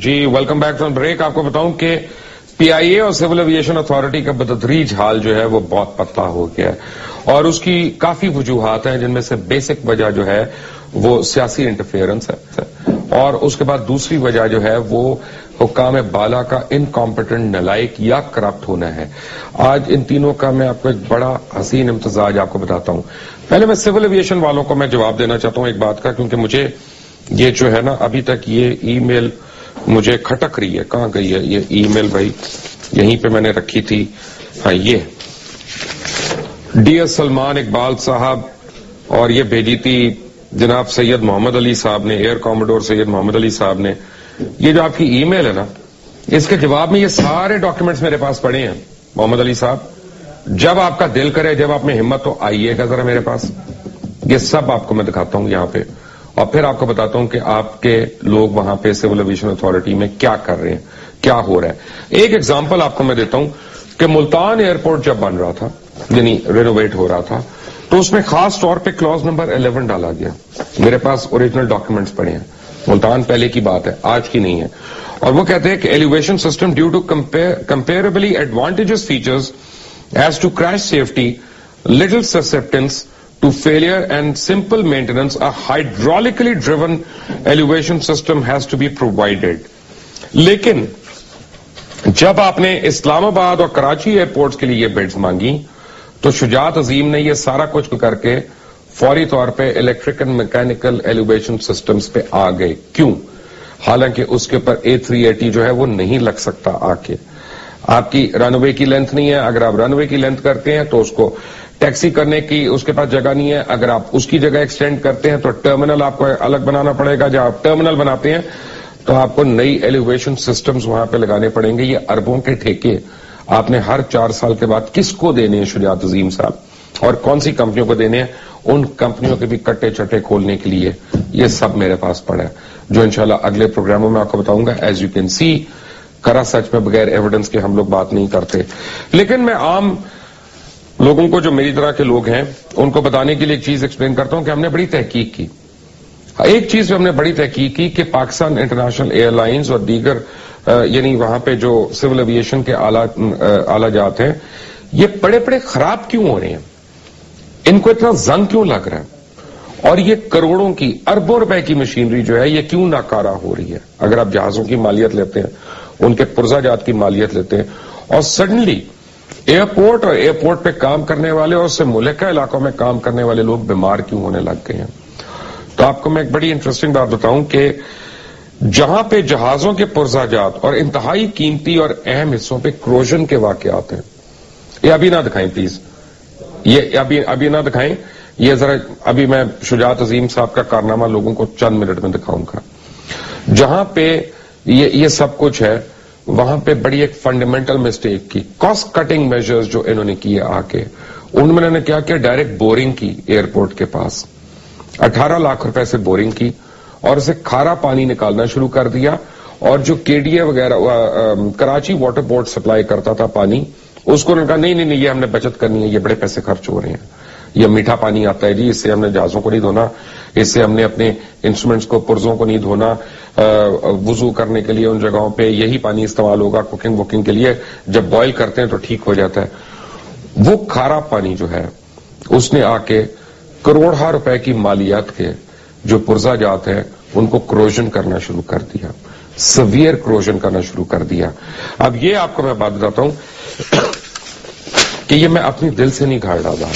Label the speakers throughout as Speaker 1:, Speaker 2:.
Speaker 1: G welcome back from break. آپ کو بتاؤں کہ پی آئی اے اور سول ایویشن اتھارٹی کا بتدریج حال جو ہے وہ بہت پتلا ہو گیا ہے اور اس کی کافی وجوہات ہیں، جن میں سے بیسک وجہ جو ہے وہ سیاسی انٹرفیئرنس ہے اور اس کے بعد دوسری وجہ جو ہے وہ حکام بالا کا انکمپیٹنٹ، نالائق یا کرپٹ ہونا ہے. آج ان تینوں کا میں آپ کو ایک بڑا حسین امتزاج آپ کو بتاتا ہوں. پہلے میں سول ایویشن والوں کو میں جواب دینا چاہتا ہوں ایک بات کا، کیونکہ مجھے یہ جو ہے نا ابھی تک یہ ای میل مجھے کھٹک رہی ہے. کہاں گئی ہے یہ ای میل؟ بھائی یہیں پہ میں نے رکھی تھی. ہاں یہ ڈی ایس سلمان اقبال صاحب، اور یہ بھیجی تھی جناب سید محمد علی صاحب نے، ایئر کاموڈور سید محمد علی صاحب نے. یہ جو آپ کی ای میل ہے نا، اس کے جواب میں یہ سارے ڈاکیومنٹس میرے پاس پڑے ہیں. محمد علی صاحب، جب آپ کا دل کرے، جب آپ میں ہمت ہو، آئیے گا ذرا میرے پاس. یہ سب آپ کو میں دکھاتا ہوں یہاں پہ، اور پھر آپ کو بتاتا ہوں کہ آپ کے لوگ وہاں پہ سول ایویشن اتھارٹی میں کیا کر رہے ہیں، کیا ہو رہا ہے. ایک ایگزامپل آپ کو میں دیتا ہوں کہ ملتان ایئرپورٹ جب بن رہا تھا، یعنی رینوویٹ ہو رہا تھا، تو اس میں خاص طور پہ کلوز نمبر 11 ڈالا گیا. میرے پاس اوریجنل ڈاکیومنٹس پڑے ہیں. ملتان پہلے کی بات ہے، آج کی نہیں ہے. اور وہ کہتے ہیں کہ elevation system due to comparably advantages features as to crash safety, little susceptance to failure and simple maintenance, a hydraulically driven elevation system has to be provided. لیکن جب آپ نے اسلام آباد اور کراچی ایئرپورٹس کے لیے یہ بیڈز مانگی تو شجاعت عظیم نے یہ سارا کچھ کر کے فوری طور پہ electric and mechanical elevation systems پہ آ گئے. کیوں؟ حالانکہ اس کے اوپر A380 جو ہے وہ نہیں لگ سکتا. آ کے آپ کی رن وے کی لینتھ نہیں ہے. اگر آپ رن وے کی لینتھ کرتے ہیں تو اس کو ٹیکسی کرنے کی اس کے پاس جگہ نہیں ہے. اگر آپ اس کی جگہ ایکسٹینڈ کرتے ہیں تو ٹرمینل آپ کو الگ بنانا پڑے گا. جب آپ ٹرمینل بناتے ہیں تو آپ کو نئی ایلیویشن سسٹمز وہاں پہ لگانے پڑیں گے. یہ اربوں کے ٹھیکے آپ نے ہر 4 سال کے بعد کس کو دینے ہیں شجاعت عظیم صاحب، اور کون سی کمپنیوں کو دینے ہیں؟ ان کمپنیوں کے بھی کٹے چٹے کھولنے کے لیے یہ سب میرے پاس پڑا ہے، جو انشاءاللہ اگلے پروگراموں میں آپ کو بتاؤں گا. ایز یو کین سی، کرا سچ میں بغیر ایویڈنس کے ہم لوگ بات نہیں کرتے. لیکن میں عام لوگوں کو، جو میری طرح کے لوگ ہیں، ان کو بتانے کے لیے ایک چیز ایکسپلین کرتا ہوں کہ ہم نے بڑی تحقیق کی. ایک چیز پہ ہم نے بڑی تحقیق کی کہ پاکستان انٹرنیشنل ایئر لائنز اور دیگر یعنی وہاں پہ جو سول ایویشن کے آلہ جات ہیں، یہ بڑے بڑے خراب کیوں ہو رہے ہیں، ان کو اتنا زنگ کیوں لگ رہا ہے، اور یہ کروڑوں کی، اربوں روپے کی مشینری جو ہے یہ کیوں ناکارہ ہو رہی ہے. اگر آپ جہازوں کی مالیت لیتے ہیں، ان کے پرزہ جات کی مالیت لیتے ہیں، اور سڈنلی ایئرپورٹ اور ایئرپورٹ پہ کام کرنے والے اور اس سے ملکہ علاقوں میں کام کرنے والے لوگ بیمار کیوں ہونے لگ گئے ہیں. تو آپ کو میں ایک بڑی انٹرسٹنگ بات بتاؤں کہ جہاں پہ جہازوں کے پرزہ جات اور انتہائی قیمتی اور اہم حصوں پہ کروژن کے واقعات ہیں، یہ ابھی نہ دکھائیں پلیز، یہ ابھی نہ دکھائیں. یہ ذرا ابھی میں شجاعت عظیم صاحب کا کارنامہ لوگوں کو چند منٹ میں دکھاؤں گا. جہاں پہ یہ سب کچھ ہے، وہاں پہ بڑی ایک فنڈامنٹل مسٹیک کی. کاسٹ کٹنگ میجرز جو انہوں نے کیے آ کے، ان میں نے کیا کیا، ڈائریکٹ بورنگ کی ایئرپورٹ کے پاس 18 لاکھ روپے سے بورنگ کی اور اسے کھارا پانی نکالنا شروع کر دیا. اور جو کے ڈی اے وغیرہ کراچی واٹر بورڈ سپلائی کرتا تھا پانی، اس کو انہوں نے کہا نہیں یہ ہم نے بچت کرنی ہے، یہ بڑے پیسے خرچ ہو رہے ہیں، یہ میٹھا پانی آتا ہے جی، اس سے ہم نے جہازوں کو نہیں دھونا، اس سے ہم نے اپنے انسٹرومنٹس کو، پرزوں کو نہیں دھونا، وضو کرنے کے لیے ان جگہوں پہ یہی پانی استعمال ہوگا، کوکنگ وکنگ کے لیے جب بوائل کرتے ہیں تو ٹھیک ہو جاتا ہے. وہ کھارا پانی جو ہے اس نے آ کے کروڑہ روپے کی مالیات کے جو پرزہ جات ہیں ان کو کروژن کرنا شروع کر دیا، سیویئر کروژن کرنا شروع کر دیا. اب یہ آپ کو میں بات بتاتا ہوں کہ یہ میں اپنی دل سے نہیں گھاڑ ڈالا.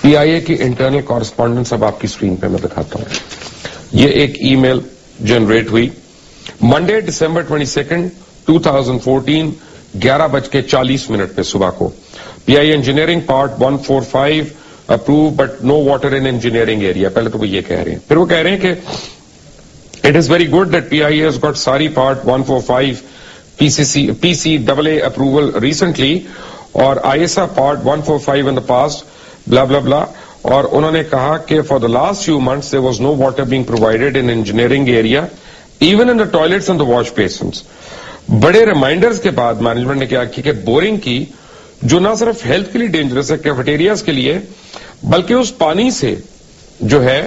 Speaker 1: پی آئی اے کی انٹرنل کورسپونڈنس اب آپ کی اسکرین پہ میں دکھاتا ہوں. یہ ایک ای میل جنریٹ ہوئی منڈے ڈسمبر 22 2014 11:40 پہ صبح کو. P I engineering part 145 approve but no water in engineering area. پہلے تو وہ یہ کہہ رہے ہیں، پھر وہ کہہ رہے ہیں کہ it is very good that P I A has got ساری part 145 P C double A approval recently اور EASA part 145 in the past بلا بلا بلا. اور انہوں نے کہا کہ for the last few months there was no water being provided in engineering area even in the toilets and the wash basins. بڑے ریمائنڈرز کے بعد مینجمنٹ نے کیا کہ بورنگ کی، جو نہ صرف ہیلتھ کے لیے ڈینجرس ہے کیفیٹیریاز کے لیے، بلکہ اس پانی سے جو ہے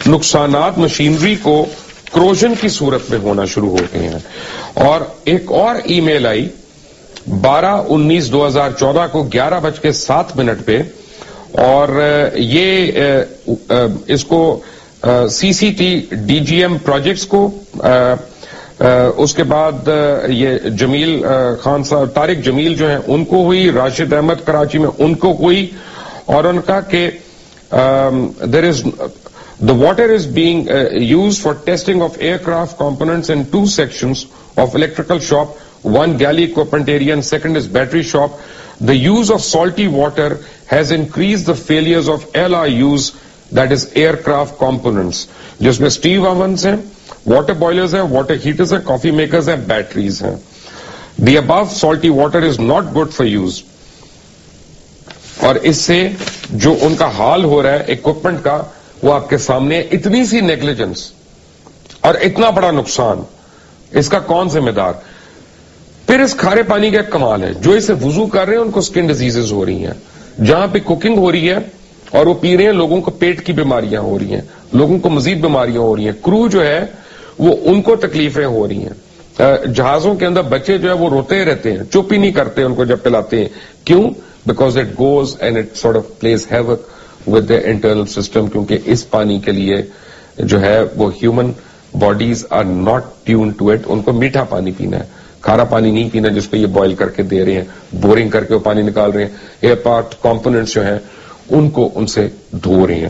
Speaker 1: نقصانات مشینری کو کروژن کی صورت میں ہونا شروع ہو گئے ہیں. اور ایک اور ای میل آئی 12/19/2014 کو 11:07 پہ, اور یہ اس کو C C T D G M projects کو, اس کے بعد یہ جمیل خان صاحب, طارق جمیل جو ہیں ان کو ہوئی, راشد احمد کراچی میں ان کو ہوئی, اور ان کا کہ the water is being used for testing of aircraft components in 2 sections of electrical shop, one galley equipment area and second is battery shop. The use of salty water has increased the failures of LRUs, that is aircraft components, جس میں esteem ovens ہیں, water boilers ہیں, water haters ہیں, کافی makers ہیں, batteries ہیں. The above salty water is not good for use. اور اس سے جو ان کا حال ہو رہا ہے اکوپمنٹ کا وہ آپ کے سامنے, اتنی سی نیگلیجنس اور اتنا بڑا نقصان, اس کا کون ذمہ دار؟ پھر اس کھارے پانی کا ایک کمال ہے, جو اسے وضو کر رہے ہیں ان کو سکن ڈیزیزز ہو رہی ہیں, جہاں پہ کوکنگ ہو رہی ہے اور وہ پی رہے ہیں لوگوں کو پیٹ کی بیماریاں ہو رہی ہیں, لوگوں کو مزید بیماریاں ہو رہی ہیں, کرو جو ہے وہ ان کو تکلیفیں ہو رہی ہیں, جہازوں کے اندر بچے جو ہے وہ روتے رہتے ہیں, چپ ہی نہیں کرتے ان کو جب پلاتے ہیں. کیوں؟ Because it goes and it sort of plays havoc with the internal system, کیونکہ اس پانی کے لیے جو ہے وہ human bodies are not tune to it. ان کو میٹھا پانی پینا ہے, کھارا پانی نہیں پینا جس پہ یہ بوائل کر کے دے رہے ہیں, بورنگ کر کے وہ پانی نکال رہے ہیں, ایئر پارٹ کمپوننٹس جو ہیں ان کو ان سے دھو رہے ہیں.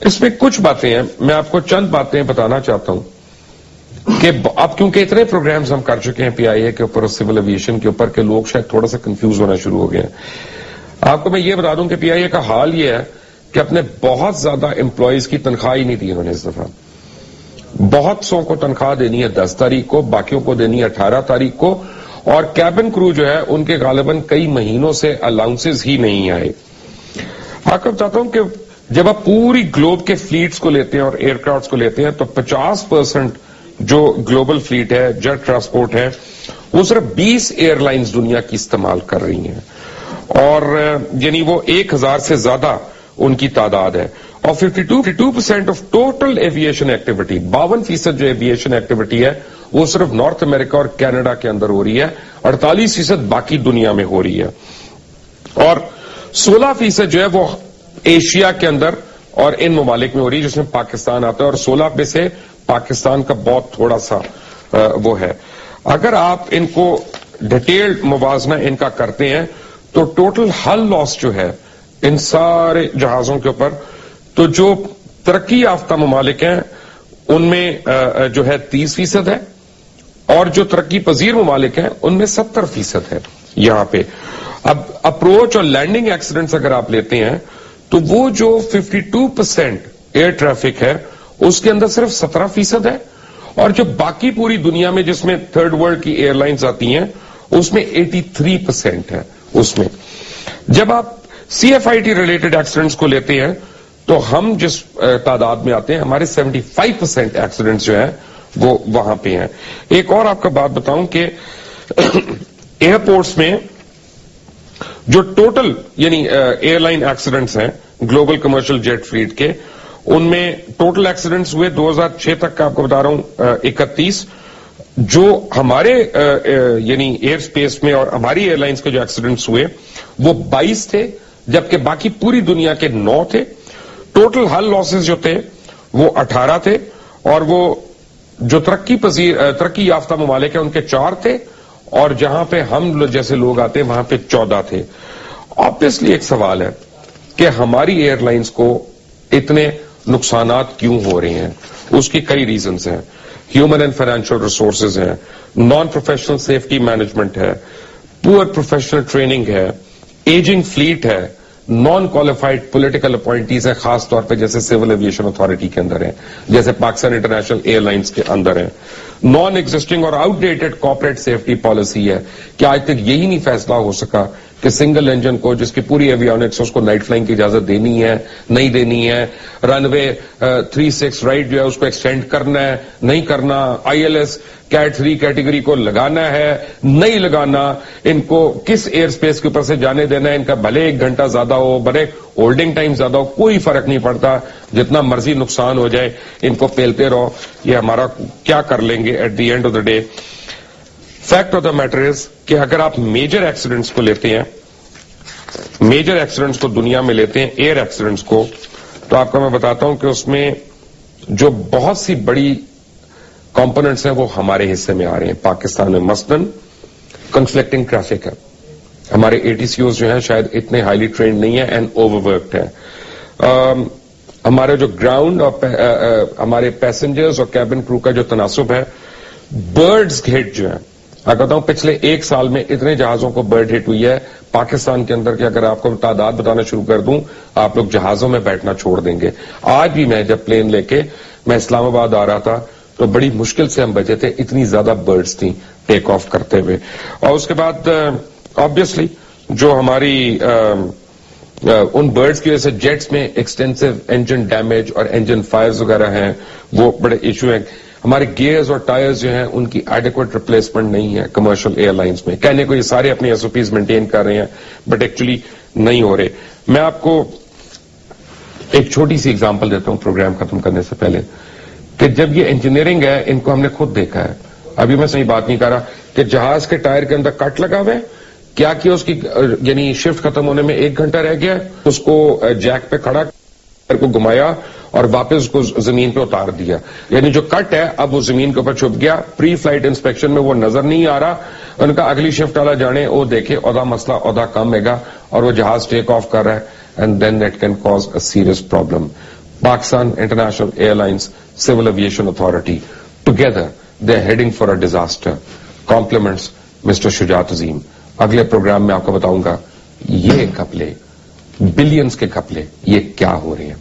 Speaker 1: اس میں کچھ باتیں ہیں, میں آپ کو چند باتیں بتانا چاہتا ہوں کہ اب کیونکہ اتنے پروگرامز ہم کر چکے ہیں پی آئی اے کے اوپر اور سول ایویشن کے اوپر کہ لوگ شاید تھوڑا سا کنفیوز ہونا شروع ہو گئے ہیں. آپ کو میں یہ بتا دوں کہ پی آئی اے کا حال یہ ہے کہ اپنے بہت زیادہ امپلائیز کی تنخواہ ہی نہیں دی انہوں نے اس دفعہ. بہت سو کو تنخواہ دینی ہے 10 تاریخ کو, باقیوں کو دینی ہے 18 تاریخ کو, اور کیبن کرو جو ہے ان کے غالباً کئی مہینوں سے الاؤنسز ہی نہیں آئے. آپ کو بتاتا ہوں کہ جب آپ پوری گلوب کے فلیٹس کو لیتے ہیں اور ایئر کرافٹس کو لیتے ہیں تو 50% جو گلوبل فلیٹ ہے, جیٹ ٹرانسپورٹ ہے, وہ صرف 20 ایئر لائنز دنیا کی استعمال کر رہی ہیں, اور یعنی وہ 1000 سے زیادہ ان کی تعداد ہے. اور 52% آف ٹوٹل ایویشن ایکٹیویٹی, 52% جو ایویشن ایکٹیویٹی ہے وہ صرف نارتھ امریکہ اور کینیڈا کے اندر ہو رہی ہے, 48% باقی دنیا میں ہو رہی ہے, اور 16% جو ہے وہ ایشیا کے اندر اور ان ممالک میں ہو رہی ہے جس میں پاکستان آتا ہے, اور 16 میں سے پاکستان کا بہت تھوڑا سا وہ ہے. اگر آپ ان کو ڈیٹیلڈ موازنہ ان کا کرتے ہیں تو ٹوٹل ہل لاس جو ہے ان سارے جہازوں کے اوپر, تو جو ترقی یافتہ ممالک ہیں ان میں جو ہے 30% ہے, اور جو ترقی پذیر ممالک ہیں ان میں 70% ہے. یہاں پہ اب اپروچ اور لینڈنگ ایکسیڈنٹس اگر آپ لیتے ہیں تو وہ جو 52% ایئر ٹریفک ہے اس کے اندر صرف 17% ہے, اور جو باقی پوری دنیا میں جس میں تھرڈ ورلڈ کی ایئر لائنز آتی ہیں اس میں 83% ہے. اس میں جب آپ C F I T related accidents کو لیتے ہیں تو ہم جس تعداد میں آتے ہیں ہمارے 75% ایکسیڈنٹس جو ہیں وہ وہاں پہ ہیں. ایک اور آپ کا بات بتاؤں کہ ایئرپورٹس میں جو ٹوٹل یعنی ایئر لائن ایکسیڈنٹس ہیں گلوبل کمرشل جیٹ فلیٹ کے, ان میں ٹوٹل ایکسیڈنٹس ہوئے 2006 تک کا آپ کو بتا رہا ہوں 31, جو ہمارے یعنی ایئر سپیس میں اور ہماری ایئر لائنز کے جو ایکسیڈنٹس ہوئے وہ 22 تھے, جبکہ باقی پوری دنیا کے 9 تھے. ٹوٹل ہل لاسز جو تھے وہ 18 تھے, اور وہ جو ترقی یافتہ ممالک ہیں ان کے 4 تھے, اور جہاں پہ ہم جیسے لوگ آتے ہیں وہاں پہ 14 تھے. آبویسلی ایک سوال ہے کہ ہماری ایئر لائنز کو اتنے نقصانات کیوں ہو رہے ہیں. اس کی کئی ریزنز ہیں. ہیومن اینڈ فائنینشیل ریسورسز ہیں, نان پروفیشنل سیفٹی مینجمنٹ ہے, پور پروفیشنل ٹریننگ ہے, ایجنگ فلیٹ ہے, نان کوالیفائڈ پولیٹیکل اپوائنٹیز ہیں خاص طور پہ جیسے سول ایویشن اتھارٹی کے اندر ہیں, جیسے پاکستان انٹرنیشنل ایئر لائنز کے اندر ہیں, نان ایگزسٹنگ اور out dated corporate safety policy ہے کہ آج تک یہی نہیں فیصلہ ہو سکا کہ سنگل انجن کو جس کی پوری ایویونکس اس کو نائٹ فلائنگ کی اجازت دینی ہے نہیں دینی ہے, رن وے 36 رائٹ جو ہے اس کو ایکسٹینڈ کرنا ہے نہیں کرنا, ILS کیٹ 3 کیٹیگری کو لگانا ہے نہیں لگانا, ان کو کس ایئر سپیس کے اوپر سے جانے دینا ہے, ان کا بھلے 1 گھنٹہ زیادہ ہو بھلے ہولڈنگ ٹائم زیادہ ہو, کوئی فرق نہیں پڑتا, جتنا مرضی نقصان ہو جائے ان کو پیلتے رہو, یہ ہمارا کیا کر لیں گے at the end of the day. Fact of the matter is کہ اگر آپ میجر ایکسیڈنٹس کو لیتے ہیں, میجر ایکسیڈنٹس کو دنیا میں لیتے ہیں, ایئر ایکسیڈنٹس کو, تو آپ کو میں بتاتا ہوں کہ اس میں جو بہت سی بڑی کمپوننٹس ہیں وہ ہمارے حصے میں آ رہے ہیں. پاکستان میں مثلاً کنفلکٹنگ ٹریفک ہے, ہمارے ATCOs جو ہیں شاید اتنے ہائیلی ٹرینڈ نہیں ہیں اینڈ اوور ورکڈ ہیں. ہمارے جو گراؤنڈ اور ہمارے پیسنجرز اور کیبن کرو کا جو تناسب ہے, برڈز ہٹ جو ہے, میں کہتا ہوں پچھلے 1 سال میں اتنے جہازوں کو برڈ ہٹ ہوئی ہے پاکستان کے اندر کہ اگر آپ کو تعداد بتانا شروع کر دوں آپ لوگ جہازوں میں بیٹھنا چھوڑ دیں گے. آج بھی میں جب پلین لے کے میں اسلام آباد آ رہا تھا تو بڑی مشکل سے ہم بچے تھے, اتنی زیادہ برڈز تھیں ٹیک آف کرتے ہوئے. اور اس کے بعد آبویسلی جو ہماری ان برڈز کی وجہ سے جیٹس میں ایکسٹینسو انجن ڈیمیج اور انجن فائرز وغیرہ ہیں, وہ بڑے ایشو ہیں. ہمارے گیئرز اور ٹائرز جو ہیں ان کی ایڈیکویٹ ریپلیسمنٹ نہیں ہے کمرشل ایئر لائنز میں. کہنے کو یہ سارے اپنی SOPs مینٹین کر رہے ہیں بٹ ایکچولی نہیں ہو رہے. میں آپ کو ایک چھوٹی سی اگزامپل دیتا ہوں پروگرام ختم کرنے سے پہلے, کہ جب یہ انجینئرنگ ہے ان کو ہم نے خود دیکھا ہے. ابھی میں صحیح بات نہیں کر رہا کہ جہاز کے ٹائر کے اندر کٹ لگا ہوئے, کیا اس کی یعنی شفٹ ختم ہونے میں 1 گھنٹہ رہ گیا, اس کو جیک پہ کھڑا کو گھمایا اور واپس اس کو زمین پہ اتار دیا, یعنی جو کٹ ہے اب وہ زمین کے اوپر چھپ گیا. پری فلائٹ انسپیکشن میں وہ نظر نہیں آ رہا. ان کا اگلی شفٹ والا جانے وہ دیکھے عہدہ مسئلہ عہدہ کم ہے گا اور وہ جہاز ٹیک آف کر رہا ہے, and then that can cause a serious problem. Pakistan International Airlines Civil Aviation Authority together they are heading for a disaster. Compliments mister Shujaat Azeem. اگلے پروگرام میں آپ کو بتاؤں گا یہ گھپلے بلینز کے گھپلے یہ کیا ہو رہے ہیں.